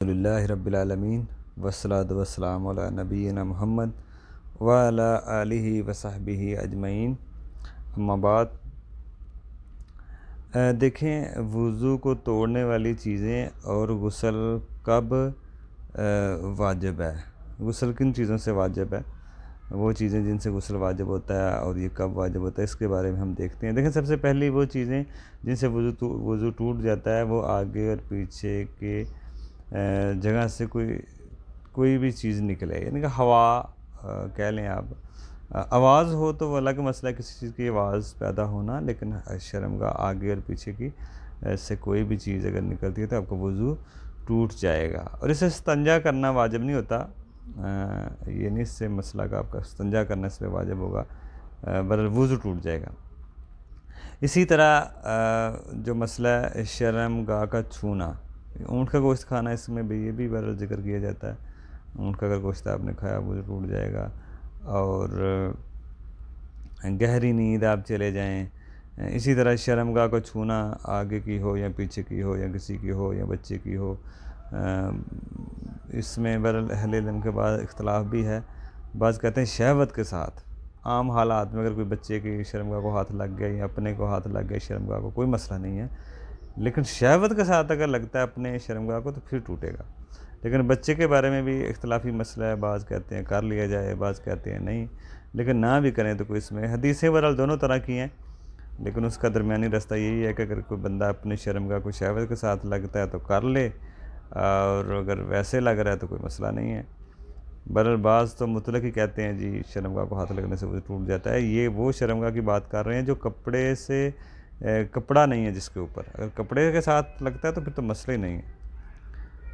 للہ رب العالمین والصلاۃ والسلام علی نبینا محمد وعلی آلہ وصحبہ اجمعین، اما بعد۔ دیکھیں، وضو کو توڑنے والی چیزیں اور غسل کب واجب ہے، غسل کن چیزوں سے واجب ہے، وہ چیزیں جن سے غسل واجب ہوتا ہے اور یہ کب واجب ہوتا ہے، اس کے بارے میں ہم دیکھتے ہیں۔ دیکھیں، سب سے پہلی وہ چیزیں جن سے وضو ٹوٹ جاتا ہے وہ آگے اور پیچھے کے جگہ سے کوئی بھی چیز نکلے، یعنی کہ ہوا کہہ لیں آپ، آواز ہو تو وہ الگ مسئلہ ہے، کسی چیز کی آواز پیدا ہونا، لیکن شرمگاہ آگے اور پیچھے کی سے کوئی بھی چیز اگر نکلتی ہے تو آپ کا وضو ٹوٹ جائے گا۔ اور اسے استنجا کرنا واجب نہیں ہوتا، یہ نہیں اس سے مسئلہ کا آپ کا استنجا کرنا اس پہ واجب ہوگا، بلکہ وضو ٹوٹ جائے گا۔ اسی طرح جو مسئلہ ہے شرمگاہ کا چھونا، اونٹ کا گوشت کھانا، اس میں بھی یہ بھی بہرحال ذکر کیا جاتا ہے، اونٹ کا اگر گوشت آپ نے کھایا وہ ٹوٹ جائے گا۔ اور گہری نیند آپ چلے جائیں، اسی طرح شرمگاہ کو چھونا، آگے کی ہو یا پیچھے کی ہو یا کسی کی ہو یا بچے کی ہو، اس میں بہرحال اہل علم کے بعد اختلاف بھی ہے۔ بعض کہتے ہیں شہوت کے ساتھ، عام حالات میں اگر کوئی بچے کی شرمگاہ کو ہاتھ لگ گیا یا اپنے کو ہاتھ لگ گیا شرمگاہ کو، کوئی مسئلہ نہیں ہے، لیکن شہوت کے ساتھ اگر لگتا ہے اپنے شرمگاہ کو تو پھر ٹوٹے گا۔ لیکن بچے کے بارے میں بھی اختلافی مسئلہ ہے، بعض کہتے ہیں کر لیا جائے، بعض کہتے ہیں نہیں، لیکن نہ بھی کریں تو کوئی اس میں حدیثیں بہرحال دونوں طرح کی ہیں، لیکن اس کا درمیانی رستہ یہی ہے کہ اگر کوئی بندہ اپنے شرمگاہ کو شہوت کے ساتھ لگتا ہے تو کر لے، اور اگر ویسے لگ رہا ہے تو کوئی مسئلہ نہیں ہے۔ بہرحال بعض تو مطلق ہی کہتے ہیں جی شرمگاہ کو ہاتھ لگنے سے وہ ٹوٹ جاتا ہے، یہ وہ شرمگاہ کی بات کر رہے ہیں جو کپڑے سے کپڑا نہیں ہے جس کے اوپر، اگر کپڑے کے ساتھ لگتا ہے تو پھر تو مسئلہ ہی نہیں ہے،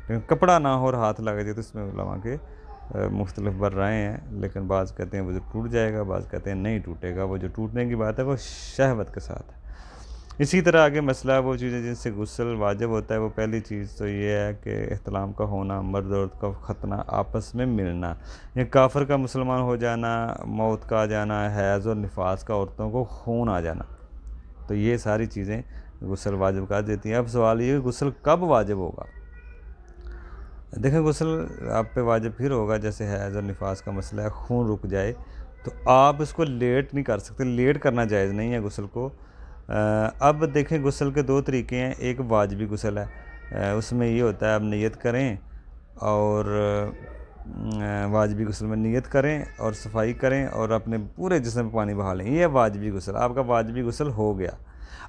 لیکن کپڑا نہ ہو اور ہاتھ لگ جائے تو اس میں علماء کے مختلف بررائے ہیں، لیکن بعض کہتے ہیں وہ جو ٹوٹ جائے گا، بعض کہتے ہیں نہیں ٹوٹے گا، وہ جو ٹوٹنے کی بات ہے وہ شہوت کے ساتھ ہے۔ اسی طرح آگے مسئلہ وہ چیزیں جن سے غسل واجب ہوتا ہے، وہ پہلی چیز تو یہ ہے کہ احتلام کا ہونا، مرد عورت کا ختنہ، آپس میں ملنا، یا کافر کا مسلمان ہو جانا، موت کا آ جانا، حیض اور نفاس کا عورتوں کو خون آ جانا، تو یہ ساری چیزیں غسل واجب کر دیتی ہیں۔ اب سوال یہ ہے کہ غسل کب واجب ہوگا؟ دیکھیں، غسل آپ پہ واجب پھر ہوگا جیسے حیض اور نفاس کا مسئلہ ہے، خون رک جائے تو آپ اس کو لیٹ نہیں کر سکتے، لیٹ کرنا جائز نہیں ہے غسل کو۔ اب دیکھیں، غسل کے دو طریقے ہیں، ایک واجبی غسل ہے، اس میں یہ ہوتا ہے آپ نیت کریں اور واجبی غسل میں نیت کریں اور صفائی کریں اور اپنے پورے جسم پہ پانی بہا لیں، یہ واجبی غسل، آپ کا واجبی غسل ہو گیا۔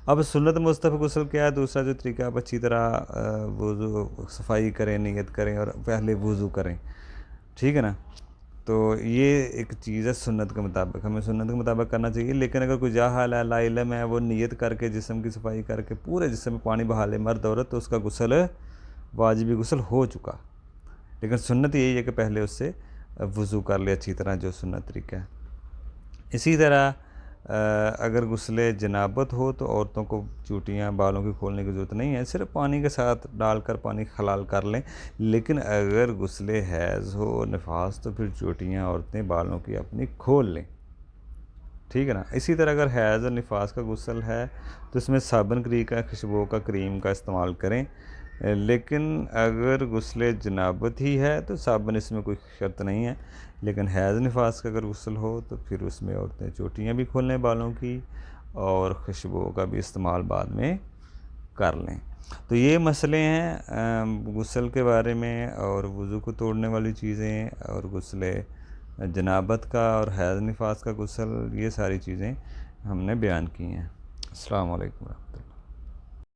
اب سنت مستحب غسل کیا ہے؟ دوسرا جو طریقہ، آپ اچھی طرح وضو صفائی کریں، نیت کریں اور پہلے وضو کریں، ٹھیک ہے نا؟ تو یہ ایک چیز ہے سنت کے مطابق، ہمیں سنت کے مطابق کرنا چاہیے، لیکن اگر کوئی جاہل ہے، لا علم ہے، وہ نیت کر کے جسم کی صفائی کر کے پورے جسم میں پانی بہا لے، مرد عورت، تو اس کا غسل واجبی غسل ہو چکا، لیکن سنت یہی ہے کہ پہلے اس سے وضو کر لے اچھی طرح، جو سنت طریقہ ہے۔ اسی طرح اگر غسل جنابت ہو تو عورتوں کو چوٹیاں بالوں کی کھولنے کی ضرورت نہیں ہے، صرف پانی کے ساتھ ڈال کر پانی حلال کر لیں، لیکن اگر غسل حیض ہو نفاس تو پھر چوٹیاں عورتیں بالوں کی اپنی کھول لیں، ٹھیک ہے نا؟ اسی طرح اگر حیض اور نفاس کا غسل ہے تو اس میں صابن کا، خوشبو کا، کریم کا استعمال کریں، لیکن اگر غسل جنابت ہی ہے تو صابن اس میں کوئی شرط نہیں ہے، لیکن حیض نفاس کا اگر غسل ہو تو پھر اس میں عورتیں چوٹیاں بھی کھول لیں بالوں کی اور خوشبو کا بھی استعمال بعد میں کر لیں۔ تو یہ مسئلے ہیں غسل کے بارے میں، اور وضو کو توڑنے والی چیزیں، اور غسل جنابت کا اور حیض نفاس کا غسل، یہ ساری چیزیں ہم نے بیان کی ہیں۔ السلام علیکم ورحمۃ اللہ۔